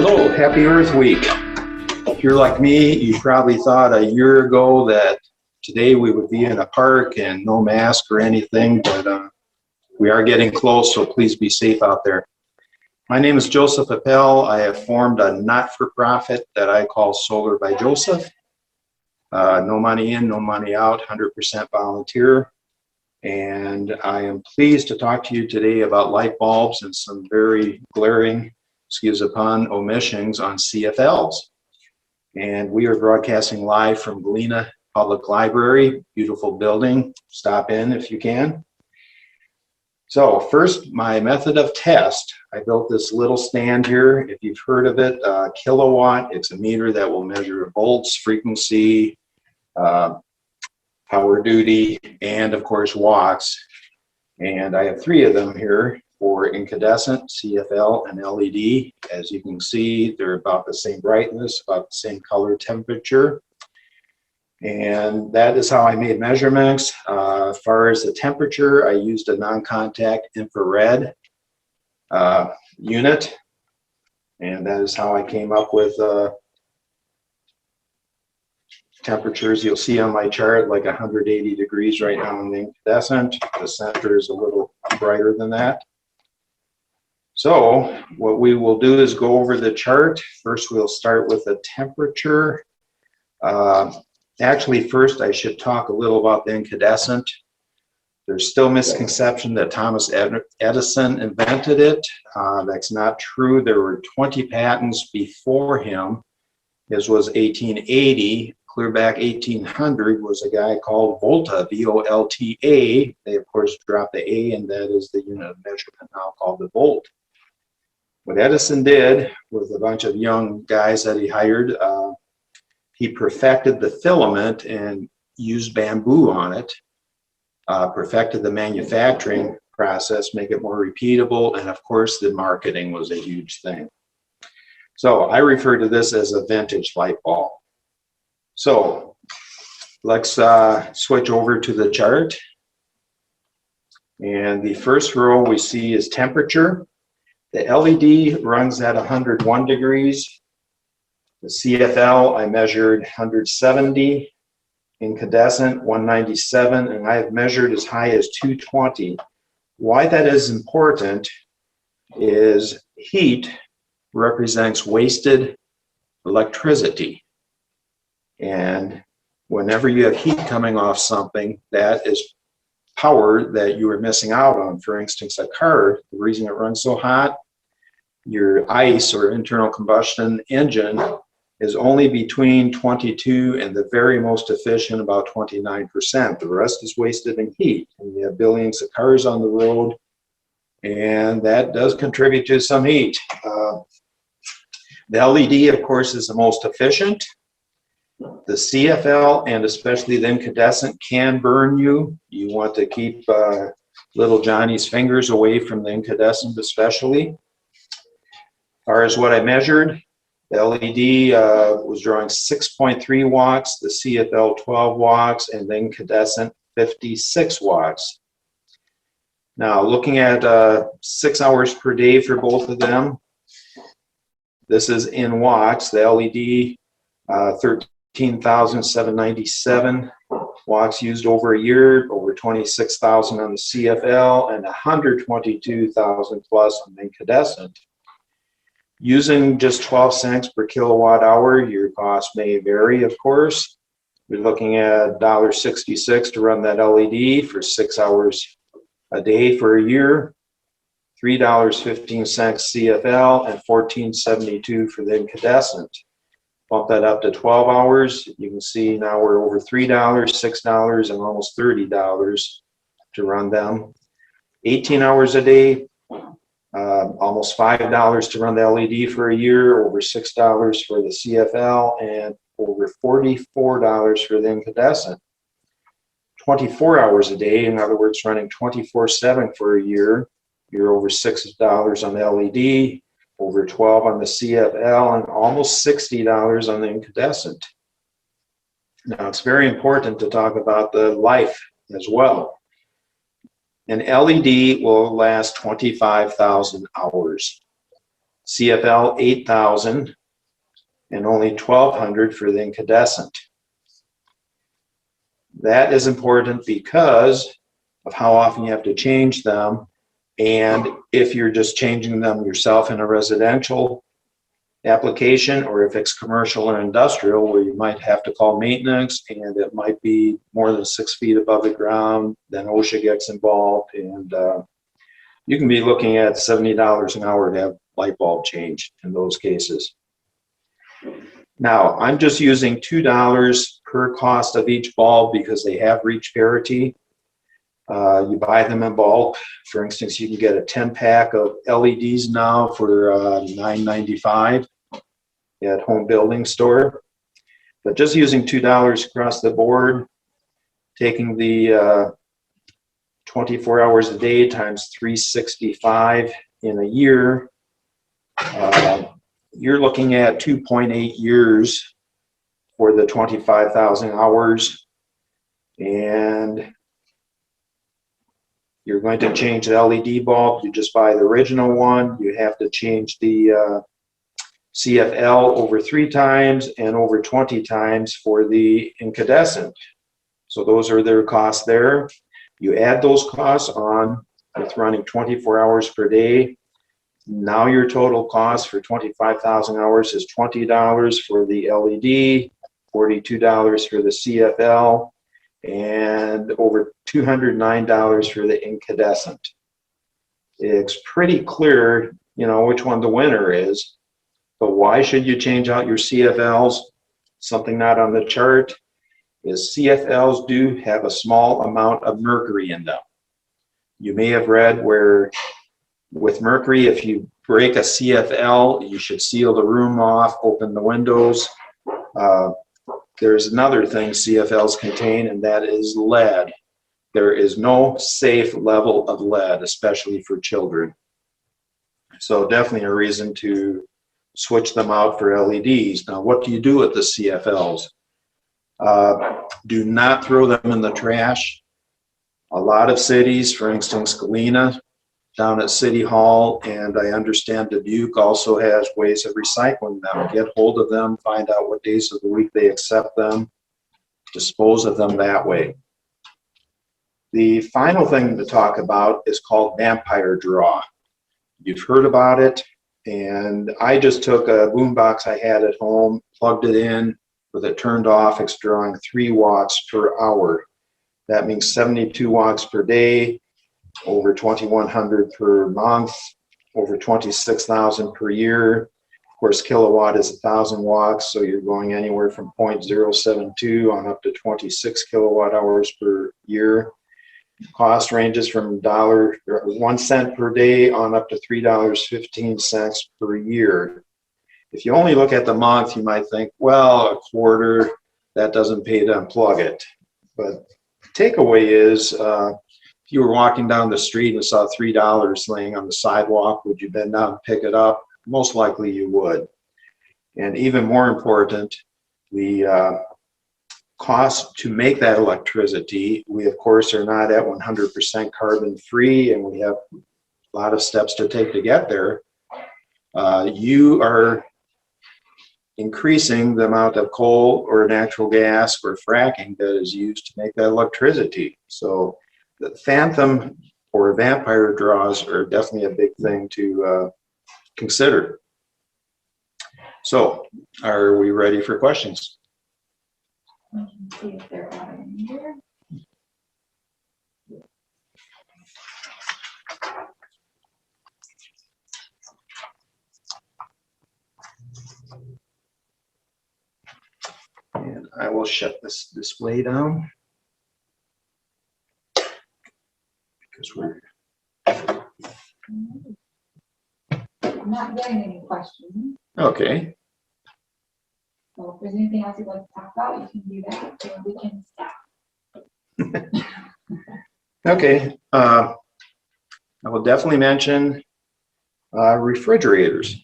Hello, happy Earth Week. If you're like me, you probably thought a year ago that today we would be in a park and no mask or anything, but we are getting close, so please be safe out there. My name is Josef Appell. I have formed a not-for-profit that I call Solar by Joseph. No money in, no money out, 100% volunteer. And I am pleased to talk to you today about light bulbs and some very glaring, excuse the pun, omissions on CFLs. And we are broadcasting live from Galena Public Library, beautiful building. Stop in if you can. So first, my method of test. I built this little stand here. If you've heard of it, kilowatt. It's a meter that will measure volts, frequency, power duty, and of course watts. And I have three of them here for incandescent, CFL, and LED. As you can see, they're about the same brightness, about the same color temperature. And that is how I made measurements. As far as the temperature, I used a non-contact infrared unit. And that is how I came up with temperatures. You'll see on my chart like 180 degrees right now in the incandescent. The center is a little brighter than that. So what we will do is go over the chart. First, we'll start with the temperature. Actually, first I should talk a little about the incandescent. There's still misconception that Thomas Edison invented it. That's not true. There were 20 patents before him. His was 1880. Clear back 1800 was a guy called Volta, V-O-L-T-A. They, of course, dropped the A, and that is the unit of measurement now called the volt. What Edison did with a bunch of young guys that he hired, he perfected the filament and used bamboo on it, perfected the manufacturing process, make it more repeatable, and of course the marketing was a huge thing. So I refer to this as a vintage light bulb. So let's switch over to the chart. And the first row we see is temperature. The LED runs at 101 degrees. The CFL I measured 170, incandescent 197, and I have measured as high as 220. Why that is important is heat represents wasted electricity. And whenever you have heat coming off something, that is power that you are missing out on. For instance, a car, the reason it runs so hot, your ICE or internal combustion engine is only between 22 and the very most efficient, about 29%. The rest is wasted in heat. And you have billions of cars on the road, and that does contribute to some heat. The LED, of course, is the most efficient. The CFL and especially the incandescent can burn you. You want to keep little Johnny's fingers away from the incandescent especially. As far as what I measured, the LED was drawing 6.3 watts, the CFL 12 watts, and the incandescent 56 watts. Now looking at 6 hours per day for both of them, this is in watts. The LED 13,797 watts used over a year, over 26,000 on the CFL, and 122,000 plus on the incandescent. Using just 12 cents per kilowatt hour, your cost may vary, of course. We're looking at $1.66 to run that LED for 6 hours a day for a year, $3.15 CFL, and $14.72 for the incandescent. Bump that up to 12 hours. You can see now we're over $3, $6, and almost $30 to run them. 18 hours a day, almost $5 to run the LED for a year, over $6 for the CFL, and over $44 for the incandescent. 24 hours a day, in other words, running 24/7 for a year, you're over $6 on the LED, over 12 on the CFL, and almost $60 on the incandescent. Now, it's very important to talk about the life as well. An LED will last 25,000 hours. CFL 8,000, and only 1,200 for the incandescent. That is important because of how often you have to change them, and if you're just changing them yourself in a residential application, or if it's commercial or industrial where you might have to call maintenance and it might be more than 6 feet above the ground, then OSHA gets involved, and you can be looking at $70 an hour to have light bulb changed in those cases. Now, I'm just using $2 per cost of each bulb because they have reached parity. You buy them in bulk. For instance, you can get a 10-pack of LEDs now for $9.95 at Home Building Store. But just using $2 across the board, taking the 24 hours a day times 365 in a year, you're looking at 2.8 years for the 25,000 hours. And you're going to change the LED bulb. You just buy the original one. You have to change the CFL over 3 times and over 20 times for the incandescent. So those are their costs there. You add those costs on with running 24 hours per day. Now your total cost for 25,000 hours is $20 for the LED, $42 for the CFL, and over $209 for the incandescent. It's pretty clear, you know, which one the winner is, but why should you change out your CFLs? Something not on the chart is CFLs do have a small amount of mercury in them. You may have read where with mercury, if you break a CFL, you should seal the room off, open the windows. There's another thing CFLs contain, and that is lead. There is no safe level of lead, especially for children. So definitely a reason to switch them out for LEDs. Now, what do you do with the CFLs? Do not throw them in the trash. A lot of cities, for instance, Galena, down at City Hall, and I understand Dubuque also has ways of recycling them. Get hold of them, find out what days of the week they accept them, dispose of them that way. The final thing to talk about is called vampire draw. You've heard about it, and I just took a boombox I had at home, plugged it in, with it turned off. It's drawing 3 watts per hour. That means 72 watts per day, over 2,100 per month, over 26,000 per year. Of course, kilowatt is 1,000 watts, so you're going anywhere from 0.072 on up to 26 kilowatt hours per year. Cost ranges from $1 cent per day on up to $3.15 per year. If you only look at the month, you might think, well, a quarter, that doesn't pay to unplug it. But the takeaway is, if you were walking down the street and saw $3 laying on the sidewalk, would you bend down and pick it up? Most likely you would. And even more important, the cost to make that electricity. We, of course, are not at 100% carbon free, and we have a lot of steps to take to get there. You are increasing the amount of coal or natural gas or fracking that is used to make that electricity. So the phantom or vampire draws are definitely a big thing to consider. So, are we ready for questions? We can see if there are any here. And I will shut this display down because we're. I'm not getting any questions. Okay. So if there's anything else you'd like to talk about, you can do that, or we can stop. Okay. I will definitely mention refrigerators.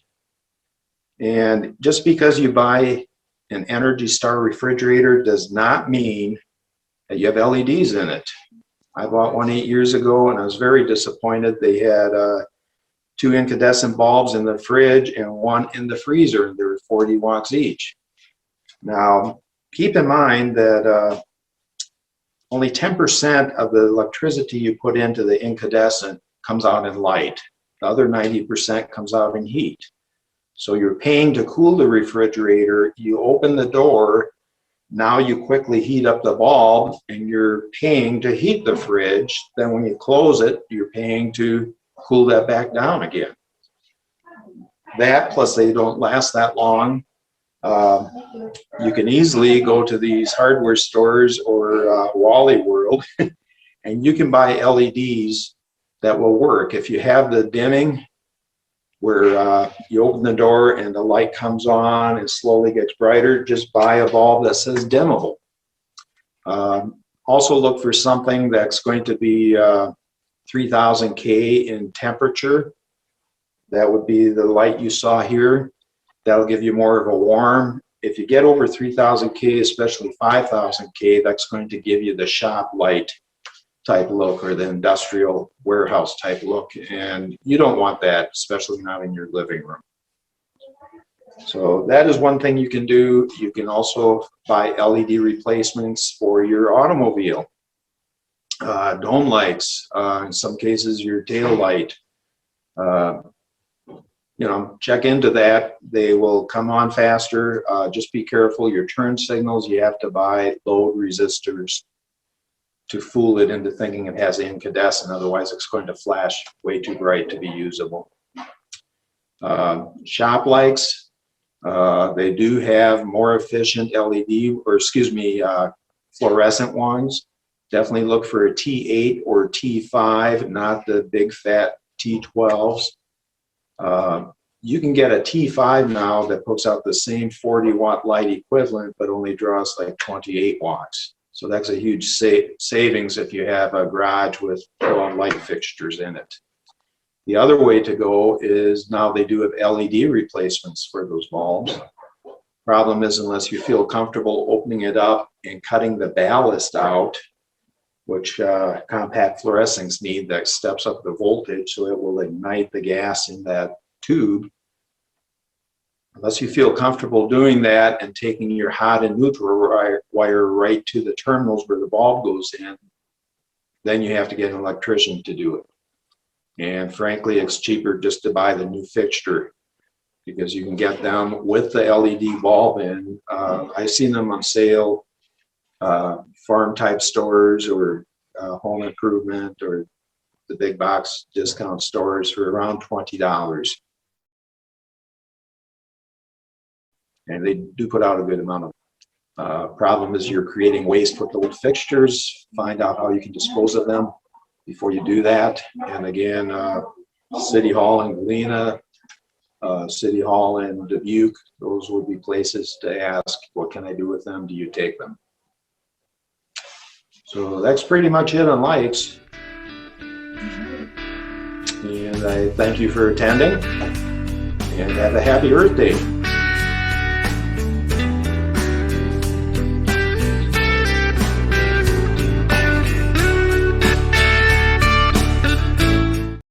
And just because you buy an Energy Star refrigerator does not mean that you have LEDs in it. I bought one 8 years ago and I was very disappointed. They had 2 incandescent bulbs in the fridge and 1 in the freezer. They're 40 watts each. Now, keep in mind that only 10% of the electricity you put into the incandescent comes out in light. The other 90% comes out in heat. So you're paying to cool the refrigerator. You open the door. Now you quickly heat up the bulb, and you're paying to heat the fridge. Then when you close it, you're paying to cool that back down again. That, plus they don't last that long. You can easily go to these hardware stores or Wally World and you can buy LEDs that will work. If you have the dimming where you open the door and the light comes on and slowly gets brighter, just buy a bulb that says dimmable. Also look for something that's going to be 3000 K in temperature. That would be the light you saw here. That'll give you more of a warm. If you get over 3000 K, especially 5000 K, that's going to give you the shop light type look or the industrial warehouse type look. And you don't want that, especially not in your living room. So that is one thing you can do. You can also buy LED replacements for your automobile. Dome lights, in some cases your tail light. You know, check into that. They will come on faster. Just be careful. Your turn signals, you have to buy load resistors to fool it into thinking it has incandescent. Otherwise, it's going to flash way too bright to be usable. Shop lights, they do have more efficient LED, or excuse me, fluorescent ones. Definitely look for a T8 or T5, not the big fat T12s. You can get a T5 now that puts out the same 40 watt light equivalent, but only draws like 28 watts. So that's a huge savings if you have a garage with light fixtures in it. The other way to go is now they do have LED replacements for those bulbs. Problem is, unless you feel comfortable opening it up and cutting the ballast out, which compact fluorescents need, that steps up the voltage so it will ignite the gas in that tube. Unless you feel comfortable doing that and taking your hot and neutral wire right to the terminals where the bulb goes in, then you have to get an electrician to do it. And frankly, it's cheaper just to buy the new fixture because you can get them with the LED bulb in. I've seen them on sale, farm type stores or home improvement or the big box discount stores for around $20. And they do put out a good amount of problem is you're creating waste with the fixtures. Find out how you can dispose of them before you do that. And again, City Hall in Galena, City Hall in Dubuque, those would be places to ask, what can I do with them? Do you take them? So that's pretty much it on lights. And I thank you for attending and have a happy Earth Day.